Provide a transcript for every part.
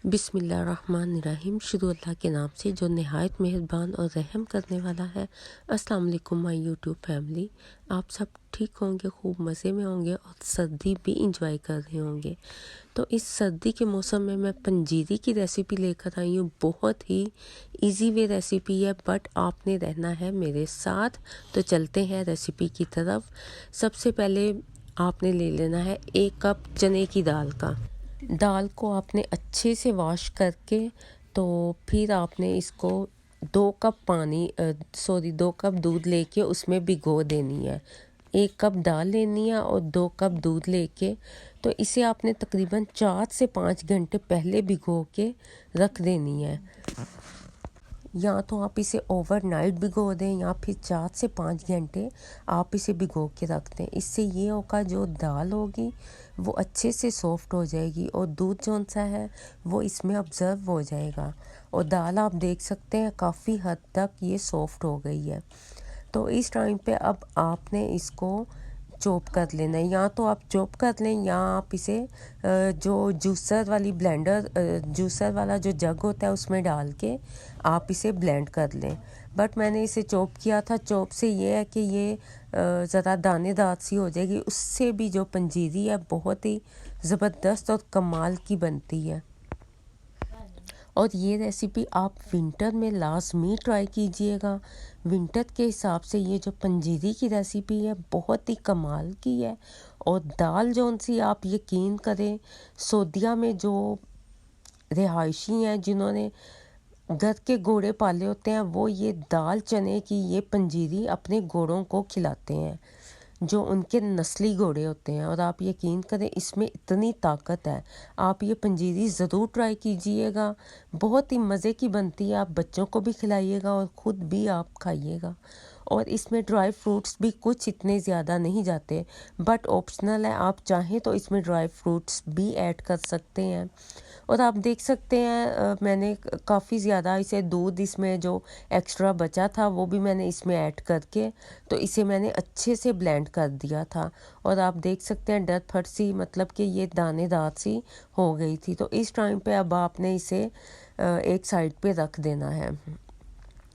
बिस्मिल्लाहिर्रहमानिर्रहीम। शुरू अल्लाह के नाम से जो नहायत मेहरबान और रहम करने वाला है। अस्सलाम वालेकुम माय यूट्यूब फैमिली। आप सब ठीक होंगे, खूब मज़े में होंगे और सर्दी भी इंजॉय कर रहे होंगे। तो इस सर्दी के मौसम में मैं पंजीरी की रेसिपी लेकर आई हूँ। बहुत ही इजी वे रेसिपी है, बट आपने रहना है मेरे साथ। तो चलते हैं रेसिपी की तरफ। सबसे पहले आपने ले लेना है 1 कप चने की दाल का। दाल को आपने अच्छे से वॉश करके तो फिर आपने इसको 2 कप दूध लेके उसमें भिगो देनी है। 1 कप दाल लेनी है और 2 कप दूध लेके तो इसे आपने तकरीबन 4 से 5 घंटे पहले भिगो के रख देनी है। या तो आप इसे ओवरनाइट भिगो दें या फिर 4 से 5 घंटे आप इसे भिगो के रख दें। इससे ये होगा जो दाल होगी वो अच्छे से सॉफ्ट हो जाएगी और दूध जौन सा है वो इसमें ऑब्ज़र्व हो जाएगा। और दाल आप देख सकते हैं काफ़ी हद तक ये सॉफ्ट हो गई है। तो इस टाइम पे अब आपने इसको चॉप कर लेना है। या तो आप चॉप कर लें या आप इसे जो जूसर वाला जो जग होता है उसमें डाल के आप इसे ब्लेंड कर लें। बट मैंने इसे चॉप किया था। चॉप से ये है कि ये ज़रा दानेदार सी हो जाएगी। उससे भी जो पंजीरी है बहुत ही ज़बरदस्त और कमाल की बनती है। और ये रेसिपी आप विंटर में लाजमी ट्राई कीजिएगा। विंटर के हिसाब से ये जो पंजीरी की रेसिपी है बहुत ही कमाल की है। और दाल जौन सी आप यकीन करें, सऊदीया में जो रिहायशी हैं जिन्होंने घर के घोड़े पाले होते हैं वो ये दाल चने की ये पंजीरी अपने घोड़ों को खिलाते हैं, जो उनके नस्ली घोड़े होते हैं। और आप यकीन करें इसमें इतनी ताकत है। आप ये पंजीरी ज़रूर ट्राई कीजिएगा। बहुत ही मज़े की बनती है। आप बच्चों को भी खिलाइएगा और ख़ुद भी आप खाइएगा। और इसमें ड्राई फ्रूट्स भी कुछ इतने ज़्यादा नहीं जाते, बट ऑप्शनल है। आप चाहें तो इसमें ड्राई फ्रूट्स भी ऐड कर सकते हैं। और आप देख सकते हैं मैंने काफ़ी ज़्यादा इसे दूध इसमें जो एक्स्ट्रा बचा था वो भी मैंने इसमें ऐड करके तो इसे मैंने अच्छे से ब्लेंड कर दिया था। और आप देख सकते हैं डट फट सी, मतलब कि ये दानेदार सी हो गई थी। तो इस टाइम पे अब आपने इसे एक साइड पे रख देना है।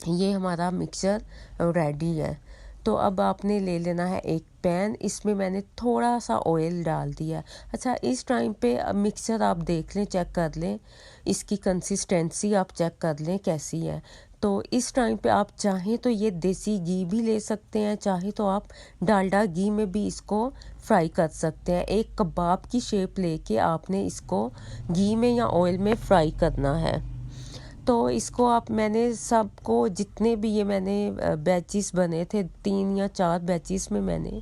ये हमारा मिक्सचर रेडी है। तो अब आपने ले लेना है एक पैन। इसमें मैंने थोड़ा सा ऑयल डाल दिया। अच्छा, इस टाइम पे मिक्सचर आप देख लें, चेक कर लें, इसकी कंसिस्टेंसी आप चेक कर लें कैसी है। तो इस टाइम पे आप चाहें तो ये देसी घी भी ले सकते हैं, चाहे तो आप डालडा घी में भी इसको फ्राई कर सकते हैं। एक कबाब की शेप लेके आपने इसको घी में या ऑयल में फ्राई करना है। तो इसको मैंने सबको जितने भी ये मैंने बैचेस बने थे 3 या 4 बैचेस में मैंने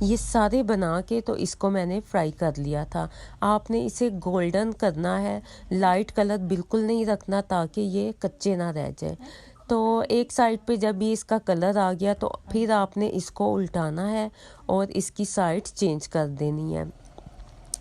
ये सारे बना के तो इसको मैंने फ्राई कर लिया था। आपने इसे गोल्डन करना है, लाइट कलर बिल्कुल नहीं रखना ताकि ये कच्चे ना रह जाए। तो एक साइड पे जब ये इसका कलर आ गया तो फिर आपने इसको उल्टाना है और इसकी साइड चेंज कर देनी है।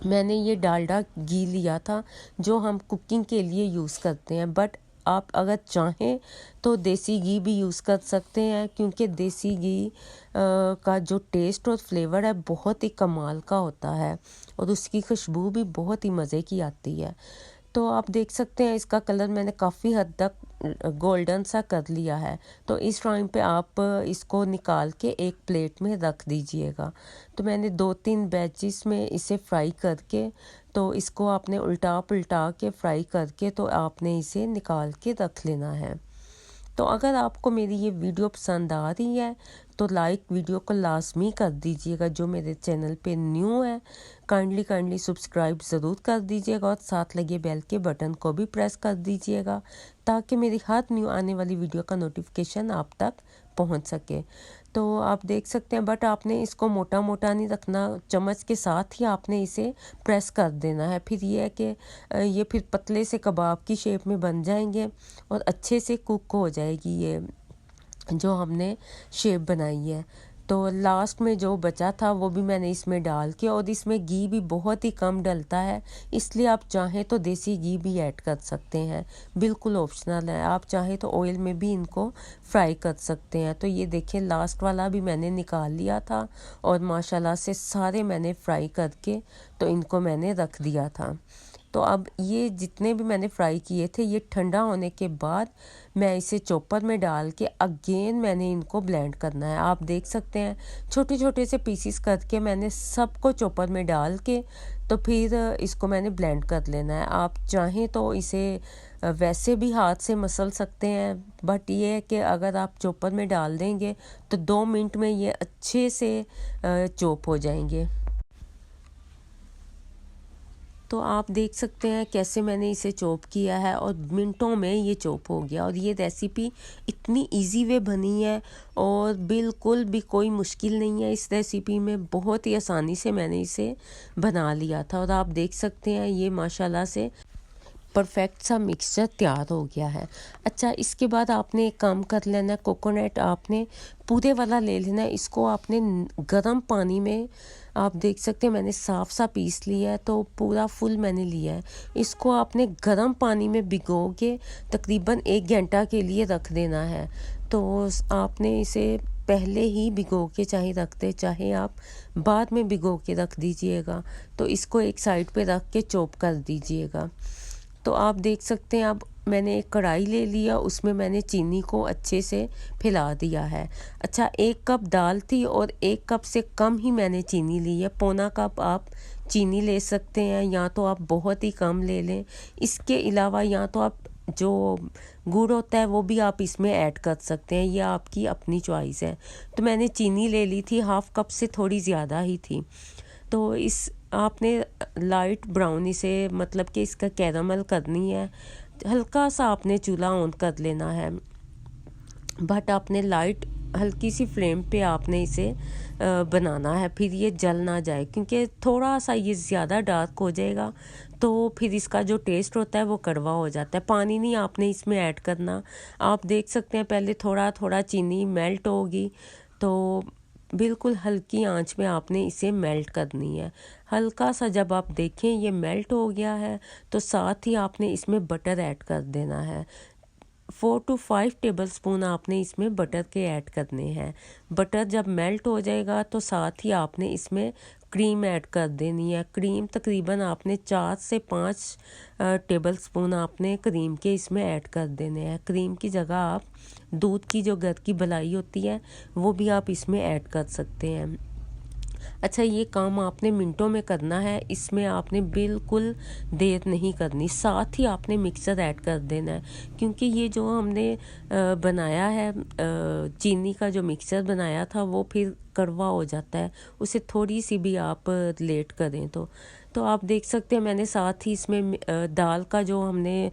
मैंने ये डालडा घी लिया था जो हम कुकिंग के लिए यूज़ करते हैं, बट आप अगर चाहें तो देसी घी भी यूज़ कर सकते हैं, क्योंकि देसी घी का जो टेस्ट और फ्लेवर है बहुत ही कमाल का होता है और उसकी खुशबू भी बहुत ही मज़े की आती है। तो आप देख सकते हैं इसका कलर मैंने काफ़ी हद तक गोल्डन सा कर लिया है। तो इस टाइम पे आप इसको निकाल के एक प्लेट में रख दीजिएगा। तो मैंने 2-3 बैचेस में इसे फ्राई करके तो इसको आपने उल्टा पुल्टा के फ्राई करके तो आपने इसे निकाल के रख लेना है। तो अगर आपको मेरी ये वीडियो पसंद आ रही है तो लाइक वीडियो को लाजमी कर दीजिएगा। जो मेरे चैनल पे न्यू है काइंडली सब्सक्राइब ज़रूर कर दीजिएगा और साथ लगे बेल के बटन को भी प्रेस कर दीजिएगा ताकि मेरी हर न्यू आने वाली वीडियो का नोटिफिकेशन आप तक पहुंच सके। तो आप देख सकते हैं, बट आपने इसको मोटा मोटा नहीं रखना, चम्मच के साथ ही आपने इसे प्रेस कर देना है। फिर ये है कि ये फिर पतले से कबाब की शेप में बन जाएंगे और अच्छे से कुक हो जाएगी ये जो हमने शेप बनाई है। तो लास्ट में जो बचा था वो भी मैंने इसमें डाल के, और इसमें घी भी बहुत ही कम डलता है, इसलिए आप चाहें तो देसी घी भी ऐड कर सकते हैं, बिल्कुल ऑप्शनल है। आप चाहें तो ऑयल में भी इनको फ्राई कर सकते हैं। तो ये देखिए लास्ट वाला भी मैंने निकाल लिया था और माशाल्लाह से सारे मैंने फ्राई करके तो इनको मैंने रख दिया था। तो तो अब ये जितने भी मैंने फ्राई किए थे ये ठंडा होने के बाद मैं इसे चॉपर में डाल के अगेन मैंने इनको ब्लेंड करना है। आप देख सकते हैं छोटे छोटे से पीसीस करके मैंने सबको चॉपर में डाल के तो फिर इसको मैंने ब्लेंड कर लेना है। आप चाहें तो इसे वैसे भी हाथ से मसल सकते हैं, बट ये है कि अगर आप चॉपर में डाल देंगे तो 2 मिनट में ये अच्छे से चॉप हो जाएंगे। तो आप देख सकते हैं कैसे मैंने इसे चॉप किया है और मिनटों में ये चॉप हो गया। और ये रेसिपी इतनी इजी वे बनी है और बिल्कुल भी कोई मुश्किल नहीं है इस रेसिपी में, बहुत ही आसानी से मैंने इसे बना लिया था। और आप देख सकते हैं ये माशाल्लाह से परफेक्ट सा मिक्सचर तैयार हो गया है। अच्छा, इसके बाद आपने एक काम कर लेना है, कोकोनट आपने पूरे वाला ले लेना है। इसको आपने गर्म पानी में, आप देख सकते हैं मैंने साफ सा पीस लिया है तो पूरा फुल मैंने लिया है। इसको आपने गर्म पानी में भिगो के तकरीबन 1 घंटा के लिए रख देना है। तो आपने इसे पहले ही भिगो के चाहे रखते, चाहे आप बाद में भिगो के रख दीजिएगा। तो इसको एक साइड पे रख के चॉप कर दीजिएगा। तो आप देख सकते हैं अब मैंने एक कढ़ाई ले लिया, उसमें मैंने चीनी को अच्छे से फैला दिया है। अच्छा, 1 कप दाल थी और 1 कप से कम ही मैंने चीनी ली है। पौना कप आप चीनी ले सकते हैं, या तो आप बहुत ही कम ले लें। इसके अलावा या तो आप जो गुड़ होता है वो भी आप इसमें ऐड कर सकते हैं, यह आपकी अपनी चॉइस है। तो मैंने चीनी ले ली थी, 1/2 कप से थोड़ी ज़्यादा ही थी। तो इस आपने लाइट ब्राउन इसे, मतलब कि इसका कैरामल करनी है। हल्का सा आपने चूल्हा ऑन कर लेना है, बट आपने लाइट हल्की सी फ्लेम पे आपने इसे बनाना है, फिर ये जल ना जाए, क्योंकि थोड़ा सा ये ज़्यादा डार्क हो जाएगा तो फिर इसका जो टेस्ट होता है वो कड़वा हो जाता है। पानी नहीं आपने इसमें ऐड करना। आप देख सकते हैं पहले थोड़ा थोड़ा चीनी मेल्ट होगी, तो बिल्कुल हल्की आंच में आपने इसे मेल्ट करनी है। हल्का सा जब आप देखें ये मेल्ट हो गया है तो साथ ही आपने इसमें बटर ऐड कर देना है। 4 to 5 टेबलस्पून आपने इसमें बटर के ऐड करने हैं। बटर जब मेल्ट हो जाएगा तो साथ ही आपने इसमें क्रीम ऐड कर देनी है। क्रीम तकरीबन आपने 4 से 5 टेबलस्पून आपने क्रीम के इसमें ऐड कर देने हैं। क्रीम की जगह आप दूध की जो घर की मलाई होती है वो भी आप इसमें ऐड कर सकते हैं। अच्छा, ये काम आपने मिनटों में करना है, इसमें आपने बिल्कुल देर नहीं करनी। साथ ही आपने मिक्सर ऐड कर देना है, क्योंकि ये जो हमने बनाया है चीनी का जो मिक्सर बनाया था वो फिर कड़वा हो जाता है, उसे थोड़ी सी भी आप लेट करें तो आप देख सकते हैं मैंने साथ ही इसमें दाल का जो हमने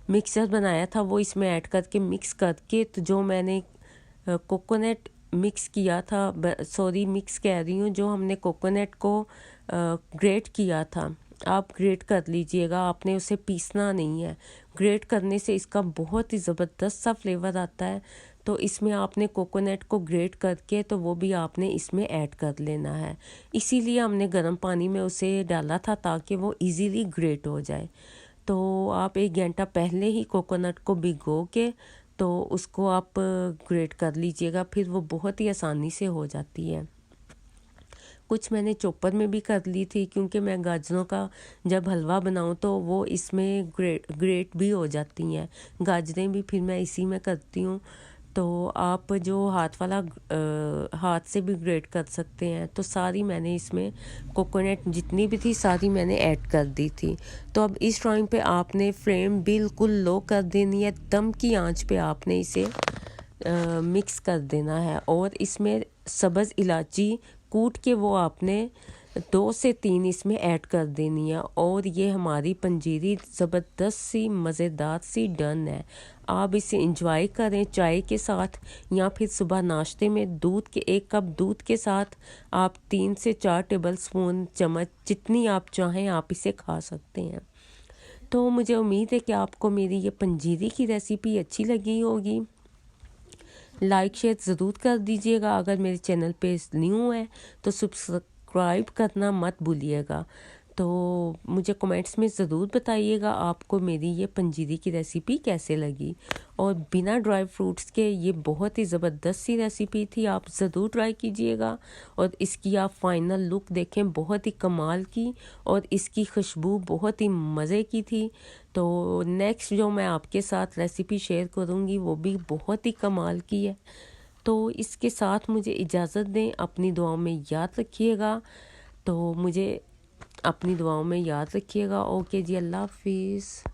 मिक्सर बनाया था वो इसमें ऐड करके मिक्स करके, तो जो मैंने कोकोनट मिक्स किया था, मिक्स कह रही हूँ, जो हमने कोकोनट को ग्रेट किया था, आप ग्रेट कर लीजिएगा, आपने उसे पीसना नहीं है। ग्रेट करने से इसका बहुत ही ज़बरदस्त सा फ्लेवर आता है। तो इसमें आपने कोकोनट को ग्रेट करके तो वो भी आपने इसमें ऐड कर लेना है। इसीलिए हमने गर्म पानी में उसे डाला था ताकि वो इजीली ग्रेट हो जाए। तो आप 1 घंटा पहले ही कोकोनट को भिगो के तो उसको आप ग्रेट कर लीजिएगा, फिर वो बहुत ही आसानी से हो जाती है। कुछ मैंने चॉपर में भी कर ली थी, क्योंकि मैं गाजरों का जब हलवा बनाऊं तो वो इसमें ग्रेट भी हो जाती हैं। गाजरें भी फिर मैं इसी में करती हूँ। तो आप जो हाथ से भी ग्रेट कर सकते हैं। तो सारी मैंने इसमें कोकोनट जितनी भी थी सारी मैंने ऐड कर दी थी। तो अब इस टाइम पे आपने फ्लेम बिल्कुल लो कर देनी है, दम की आंच पे आपने इसे मिक्स कर देना है। और इसमें सब्ज़ इलायची कूट के वो आपने 2 से 3 इसमें ऐड कर देनी है। और ये हमारी पंजीरी ज़बरदस्त सी मज़ेदार सी डन है। आप इसे इंजॉय करें चाय के साथ, या फिर सुबह नाश्ते में 1 कप दूध के साथ आप 3 से 4 टेबलस्पून चम्मच जितनी आप चाहें आप इसे खा सकते हैं। तो मुझे उम्मीद है कि आपको मेरी ये पंजीरी की रेसिपी अच्छी लगी होगी। लाइक शेयर ज़रूर कर दीजिएगा। अगर मेरे चैनल पे न्यू है तो सब्सक्राइब करना मत भूलिएगा। तो मुझे कमेंट्स में ज़रूर बताइएगा आपको मेरी ये पंजीरी की रेसिपी कैसे लगी। और बिना ड्राई फ्रूट्स के ये बहुत ही ज़बरदस्त सी रेसिपी थी, आप ज़रूर ट्राई कीजिएगा। और इसकी आप फाइनल लुक देखें, बहुत ही कमाल की, और इसकी खुशबू बहुत ही मज़े की थी। तो नेक्स्ट जो मैं आपके साथ रेसिपी शेयर करूँगी वो भी बहुत ही कमाल की है। तो इसके साथ मुझे इजाज़त दें, अपनी दुआओं में याद रखिएगा। तो मुझे अपनी दुआओं में याद रखिएगा। ओके जी, अल्लाह हाफिज़।